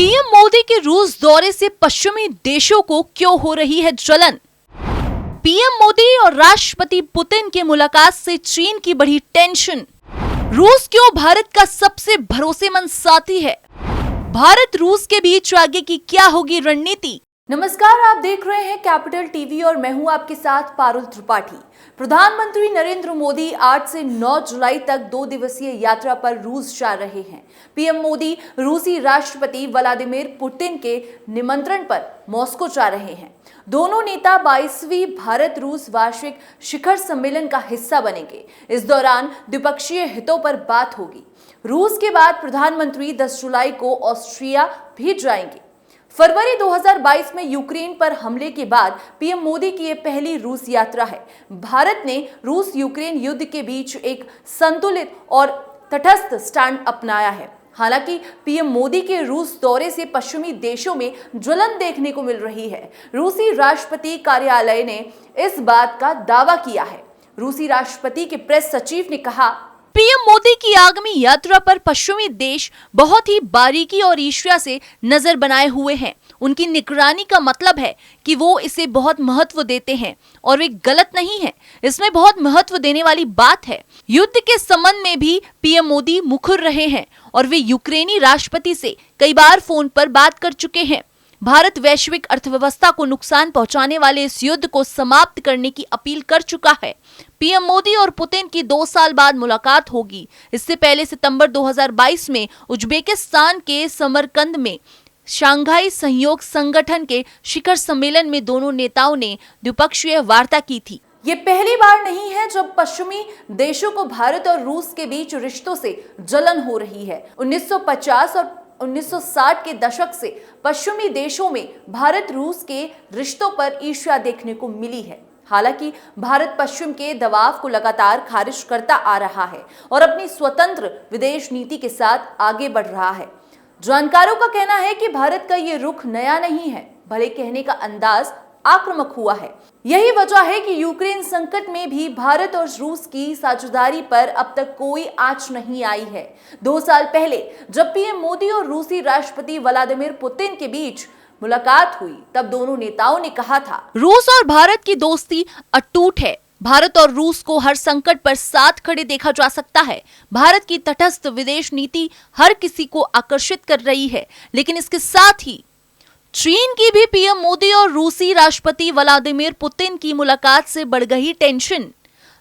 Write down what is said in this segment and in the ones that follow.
PM Modi के रूस दौरे से पश्चिमी देशों को क्यों हो रही है जलन? पीएम मोदी और राष्ट्रपति पुतिन की मुलाकात से चीन की बढ़ी टेंशन। रूस क्यों भारत का सबसे भरोसेमंद साथी है? भारत रूस के बीच आगे की क्या होगी रणनीति? नमस्कार, आप देख रहे हैं कैपिटल टीवी और मैं हूं आपके साथ पारुल त्रिपाठी। प्रधानमंत्री नरेंद्र मोदी 8 से 9 जुलाई तक 2 दिवसीय यात्रा पर रूस जा रहे हैं। पीएम मोदी रूसी राष्ट्रपति व्लादिमीर पुतिन के निमंत्रण पर मॉस्को जा रहे हैं। दोनों नेता 22वीं भारत रूस वार्षिक शिखर सम्मेलन का हिस्सा बनेंगे। इस दौरान द्विपक्षीय हितों पर बात होगी। रूस के बाद प्रधानमंत्री 10 जुलाई को ऑस्ट्रिया भी जाएंगे। फरवरी 2022 में यूक्रेन पर हमले के बाद पीएम मोदी की ये पहली रूस यात्रा है। भारत ने रूस यूक्रेन युद्ध के बीच एक संतुलित और तटस्थ स्टैंड अपनाया है। हालांकि पीएम मोदी के रूस दौरे से पश्चिमी देशों में ज्वलन देखने को मिल रही है। रूसी राष्ट्रपति कार्यालय ने इस बात का दावा किया है। रूसी राष्ट्रपति के प्रेस सचिव ने कहा, पीएम मोदी की आगामी यात्रा पर पश्चिमी देश बहुत ही बारीकी और ईर्ष्या से नजर बनाए हुए हैं। उनकी निगरानी का मतलब है कि वो इसे बहुत महत्व देते हैं और वे गलत नहीं है। इसमें बहुत महत्व देने वाली बात है। युद्ध के संबंध में भी पीएम मोदी मुखर रहे हैं और वे यूक्रेनी राष्ट्रपति से कई बार फोन पर बात कर चुके हैं। भारत वैश्विक अर्थव्यवस्था को नुकसान पहुंचाने वाले इस युद्ध को समाप्त करने की अपील कर चुका है। पीएम मोदी और पुतिन की 2 साल बाद मुलाकात होगी। इससे पहले सितंबर 2022 में उज्बेकिस्तान के समरकंद में शंघाई सहयोग संगठन के शिखर सम्मेलन में दोनों नेताओं ने द्विपक्षीय वार्ता की थी। ये पहली बार नहीं है जब पश्चिमी देशों को भारत और रूस के बीच रिश्तों से जलन हो रही है। 1950 और 1960 के दशक से पश्चिमी देशों में भारत रूस के रिश्तों पर ईर्ष्या देखने को मिली है। हालांकि भारत पश्चिम के दबाव को लगातार खारिज करता आ रहा है और अपनी स्वतंत्र विदेश नीति के साथ आगे बढ़ रहा है। जानकारों का कहना है कि भारत का ये रुख नया नहीं है, भले कहने का अंदाज आक्रामक हुआ है। यही वजह है कि यूक्रेन संकट में भी भारत और रूस की साझेदारी पर अब तक कोई आंच नहीं आई है। 2 साल पहले जब पीएम मोदी और रूसी राष्ट्रपति व्लादिमीर पुतिन के बीच मुलाकात हुई, तब दोनों नेताओं ने कहा था, रूस और भारत की दोस्ती अटूट है। भारत और रूस को हर संकट पर साथ खड़े देखा जा सकता है। भारत की तटस्थ विदेश नीति हर किसी को आकर्षित कर रही है, लेकिन इसके साथ ही चीन की भी पीएम मोदी और रूसी राष्ट्रपति व्लादिमीर पुतिन की मुलाकात से बढ़ गई टेंशन।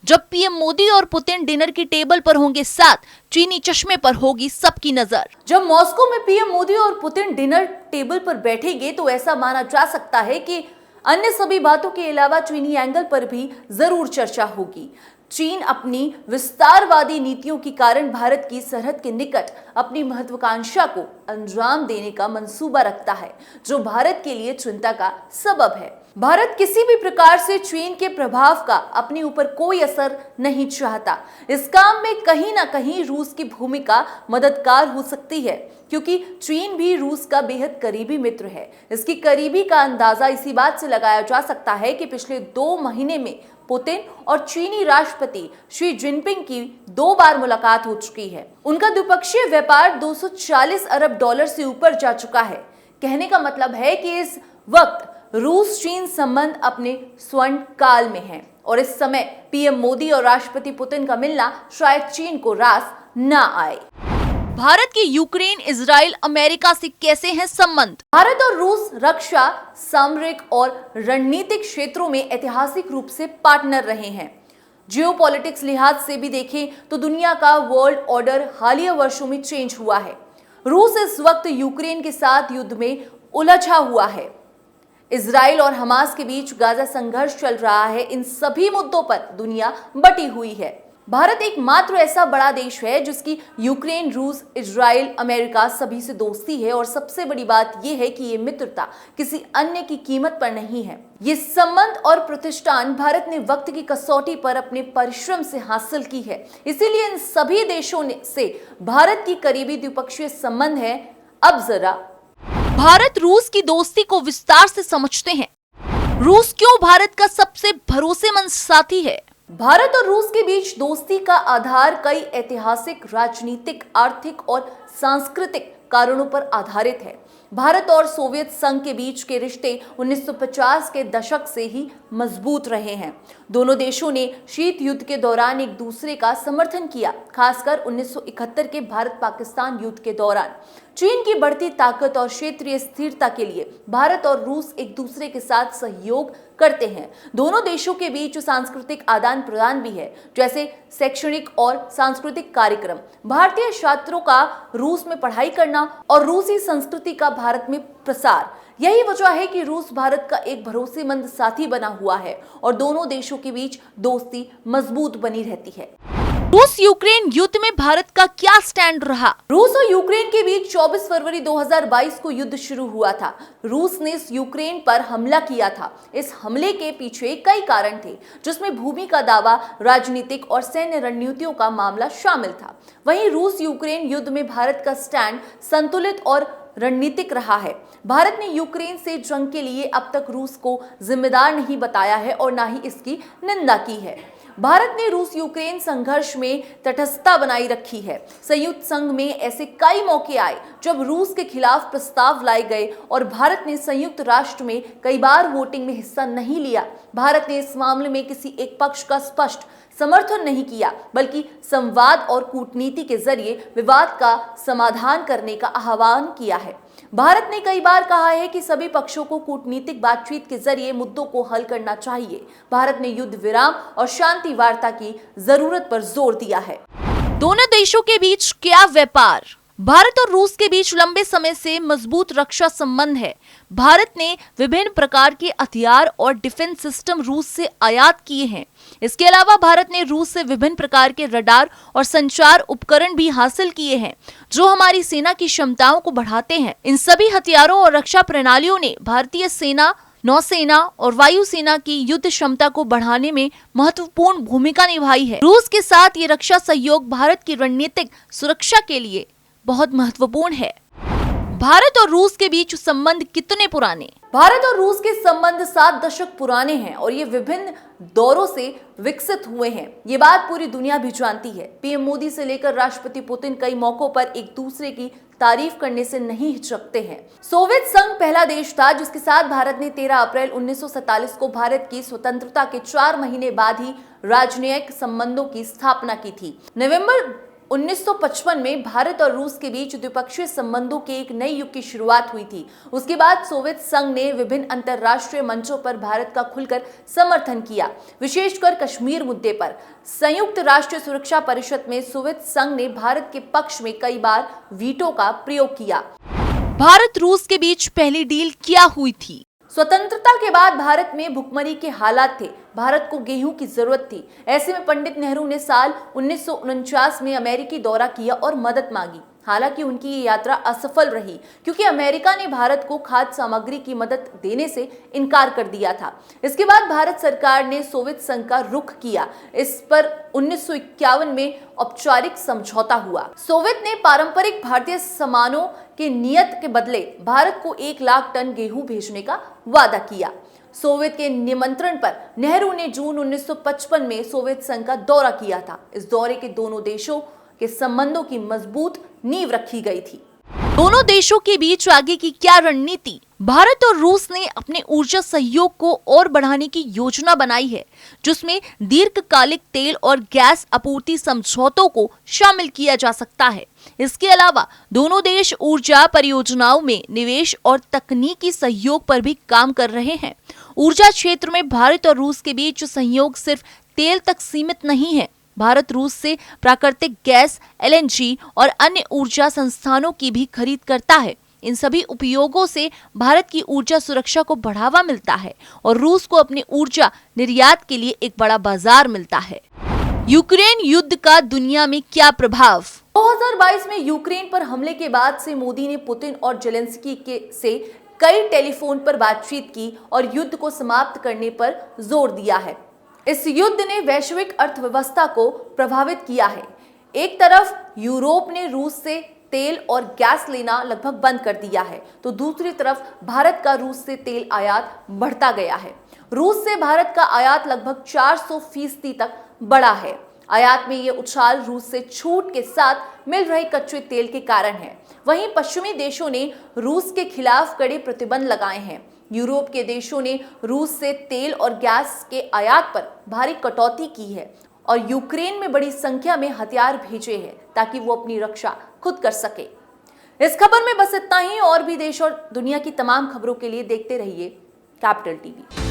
जब पीएम मोदी और पुतिन डिनर की टेबल पर होंगे साथ, चीनी चश्मे पर होगी सबकी नजर। जब मॉस्को में पीएम मोदी और पुतिन डिनर टेबल पर बैठेंगे तो ऐसा माना जा सकता है कि अन्य सभी बातों के अलावा चीनी एंगल पर भी जरूर चर्चा होगी। चीन अपनी विस्तारवादी नीतियों के कारण भारत की सरहद के निकट अपनी महत्वाकांक्षा को अंजाम देने का मंसूबा रखता है, जो भारत के लिए चिंता का सबब है। भारत किसी भी प्रकार से चीन के प्रभाव का अपने ऊपर कोई असर नहीं चाहता। इस काम में कहीं ना कहीं रूस की भूमिका मददगार हो सकती है, क्योंकि चीन भी रूस का बेहद करीबी मित्र है। इसकी करीबी का अंदाजा इसी बात से लगाया जा सकता है कि पिछले 2 महीने में पुतिन और चीनी राष्ट्रपति शी जिनपिंग की 2 बार मुलाकात हो चुकी है। उनका द्विपक्षीय व्यापार 240 अरब डॉलर से ऊपर जा चुका है। कहने का मतलब है कि इस वक्त रूस चीन संबंध अपने स्वर्ण काल में है और इस समय पीएम मोदी और राष्ट्रपति पुतिन का मिलना शायद चीन को रास न आए। भारत के यूक्रेन, इजराइल, अमेरिका से कैसे हैं संबंध? भारत और रूस रक्षा, सामरिक और रणनीतिक क्षेत्रों में ऐतिहासिक रूप से पार्टनर रहे हैं। जियोपॉलिटिक्स लिहाज से भी देखें तो दुनिया का वर्ल्ड ऑर्डर हालिया वर्षों में चेंज हुआ है। रूस इस वक्त यूक्रेन के साथ युद्ध में उलझा हुआ है। इजराइल और हमास के बीच गाजा संघर्ष चल रहा है। इन सभी मुद्दों पर दुनिया बटी हुई है। भारत एकमात्र ऐसा बड़ा देश है जिसकी यूक्रेन, रूस, इजराइल, अमेरिका सभी से दोस्ती है और सबसे बड़ी बात यह है कि ये मित्रता किसी अन्य की कीमत पर नहीं है। ये संबंध और प्रतिष्ठान भारत ने वक्त की कसौटी पर अपने परिश्रम से हासिल की है। इसीलिए इन सभी देशों से भारत की करीबी द्विपक्षीय संबंध है। अब जरा भारत रूस की दोस्ती को विस्तार से समझते हैं। रूस क्यों भारत का सबसे भरोसेमंद साथी है? भारत और रूस के बीच दोस्ती का आधार कई ऐतिहासिक, राजनीतिक, आर्थिक और सांस्कृतिक कारणों पर आधारित है। भारत और सोवियत संघ के बीच के रिश्ते 1950 के दशक से ही मजबूत रहे हैं। दोनों देशों ने शीत युद्ध के दौरान एक दूसरे का समर्थन किया, खासकर 1971 के भारत पाकिस्तान युद्ध के दौरान। चीन की बढ़ती ताकत और क्षेत्रीय स्थिरता के लिए भारत और रूस एक दूसरे के साथ सहयोग करते हैं। दोनों देशों के बीच सांस्कृतिक आदान प्रदान भी है, जैसे शैक्षणिक और सांस्कृतिक कार्यक्रम, भारतीय छात्रों का रूस में पढ़ाई करना और रूसी संस्कृति का भारत में प्रसार। यही वजह है कि रूस भारत का एक भरोसेमंद साथी बना हुआ है और दोनों देशों के बीच दोस्ती मजबूत बनी रहती है। रूस यूक्रेन युद्ध में भारत का क्या स्टैंड रहा? रूस और यूक्रेन के बीच 24 फरवरी 2022 को युद्ध शुरू हुआ था। रूस ने यूक्रेन पर हमला किया था। इस हमले के पीछे कई कारण थे, जिसमें भूमि का दावा, राजनीतिक और सैन्य रणनीतियों का मामला शामिल था। वहीं रूस यूक्रेन युद्ध में भारत का स्टैंड संतुलित और रणनीतिक रहा है। भारत ने यूक्रेन से जंग के लिए अब तक रूस को जिम्मेदार नहीं बताया है और न ही इसकी निंदा की है। भारत ने रूस यूक्रेन संघर्ष में तटस्थता बनाई रखी है। संयुक्त संघ में ऐसे कई मौके आए जब रूस के खिलाफ प्रस्ताव लाए गए और भारत ने संयुक्त राष्ट्र में कई बार वोटिंग में हिस्सा नहीं लिया। भारत ने इस मामले में किसी एक पक्ष का स्पष्ट समर्थन नहीं किया, बल्कि संवाद और कूटनीति के जरिए विवाद का समाधान करने का आह्वान किया है। भारत ने कई बार कहा है कि सभी पक्षों को कूटनीतिक बातचीत के जरिए मुद्दों को हल करना चाहिए। भारत ने युद्ध विराम और शांति वार्ता की जरूरत पर जोर दिया है। दोनों देशों के बीच क्या व्यापार? भारत और रूस के बीच लंबे समय से मजबूत रक्षा संबंध है। भारत ने विभिन्न प्रकार के हथियार और डिफेंस सिस्टम रूस से आयात किए हैं। इसके अलावा भारत ने रूस से विभिन्न प्रकार के रडार और संचार उपकरण भी हासिल किए हैं, जो हमारी सेना की क्षमताओं को बढ़ाते हैं। इन सभी हथियारों और रक्षा प्रणालियों ने भारतीय सेना, नौसेना और वायुसेना की युद्ध क्षमता को बढ़ाने में महत्वपूर्ण भूमिका निभाई है। रूस के साथ ये रक्षा सहयोग भारत की रणनीतिक सुरक्षा के लिए बहुत महत्वपूर्ण है। भारत और रूस के बीच संबंध कितने पुराने? भारत और रूस के संबंध 7 दशक पुराने हैं और ये विभिन्न दौरों से विकसित हुए हैं। ये बात पूरी दुनिया भी जानती है। पीएम मोदी से लेकर राष्ट्रपति पुतिन कई मौकों पर एक दूसरे की तारीफ करने से नहीं हिचकते हैं। सोवियत संघ पहला देश था जिसके साथ भारत ने 13 अप्रैल 1947 को भारत की स्वतंत्रता के 4 महीने बाद ही राजनयिक संबंधों की स्थापना की थी। नवंबर 1955 में भारत और रूस के बीच द्विपक्षीय संबंधों के एक नए युग की शुरुआत हुई थी। उसके बाद सोवियत संघ ने विभिन्न अंतर्राष्ट्रीय मंचों पर भारत का खुलकर समर्थन किया, विशेषकर कश्मीर मुद्दे पर। संयुक्त राष्ट्र सुरक्षा परिषद में सोवियत संघ ने भारत के पक्ष में कई बार वीटो का प्रयोग किया। भारत रूस के बीच पहली डील क्या हुई थी? स्वतंत्रता के बाद भारत में भुखमरी के हालात थे। भारत को गेहूं की जरूरत थी। ऐसे में पंडित नेहरू ने साल 1949 में अमेरिकी दौरा किया और मदद मांगी। हालांकि उनकी ये यात्रा असफल रही क्योंकि अमेरिका ने भारत को खाद्य सामग्री की मदद देने से इनकार कर दिया था। इसके बाद भारत सरकार ने सोवियत संघ का रुख किया। इस पर 1951 में औपचारिक समझौता हुआ। सोवियत ने पारंपरिक भारतीय सामानों के नियत के बदले भारत को 1 लाख टन गेहूं भेजने का वादा किया। सोवियत के निमंत्रण पर नेहरू ने जून 1955 में सोवियत संघ का दौरा किया था। इस दौरे के दोनों देशों के संबंधों की मजबूत नींव रखी गई थी। दोनों देशों के बीच आगे की क्या रणनीति? भारत और रूस ने अपने ऊर्जा सहयोग को और बढ़ाने की योजना बनाई है, जिसमें दीर्घकालिक तेल और गैस आपूर्ति समझौतों को शामिल किया जा सकता है। इसके अलावा दोनों देश ऊर्जा परियोजनाओं में निवेश और तकनीकी सहयोग पर भी काम कर रहे हैं। ऊर्जा क्षेत्र में भारत और रूस के बीच सहयोग सिर्फ तेल तक सीमित नहीं है। भारत रूस से प्राकृतिक गैस, एलएनजी और अन्य ऊर्जा संस्थानों की भी खरीद करता है। इन सभी उपयोगों से भारत की ऊर्जा सुरक्षा को बढ़ावा मिलता है और रूस को अपनी ऊर्जा निर्यात के लिए एक बड़ा बाजार मिलता है। यूक्रेन युद्ध का दुनिया में क्या प्रभाव? 2022 में यूक्रेन पर हमले के बाद से मोदी ने पुतिन और जेलेंस्की से कई टेलीफोन पर बातचीत की और युद्ध को समाप्त करने पर जोर दिया है। इस युद्ध ने वैश्विक अर्थव्यवस्था को प्रभावित किया है। एक तरफ यूरोप ने रूस से तेल और गैस लेना लगभग बंद कर दिया है, तो दूसरी तरफ भारत का रूस से तेल आयात बढ़ता गया है। रूस से भारत का आयात लगभग 400% तक बढ़ा है। आयात में ये उछाल रूस से छूट के साथ मिल रहे कच्चे तेल के कारण है। वहीं पश्चिमी देशों ने रूस के खिलाफ कड़े प्रतिबंध लगाए हैं। यूरोप के देशों ने रूस से तेल और गैस के आयात पर भारी कटौती की है और यूक्रेन में बड़ी संख्या में हथियार भेजे हैं ताकि वो अपनी रक्षा खुद कर सके। इस खबर में बस इतना ही। और भी देश और दुनिया की तमाम खबरों के लिए देखते रहिए कैपिटल टीवी।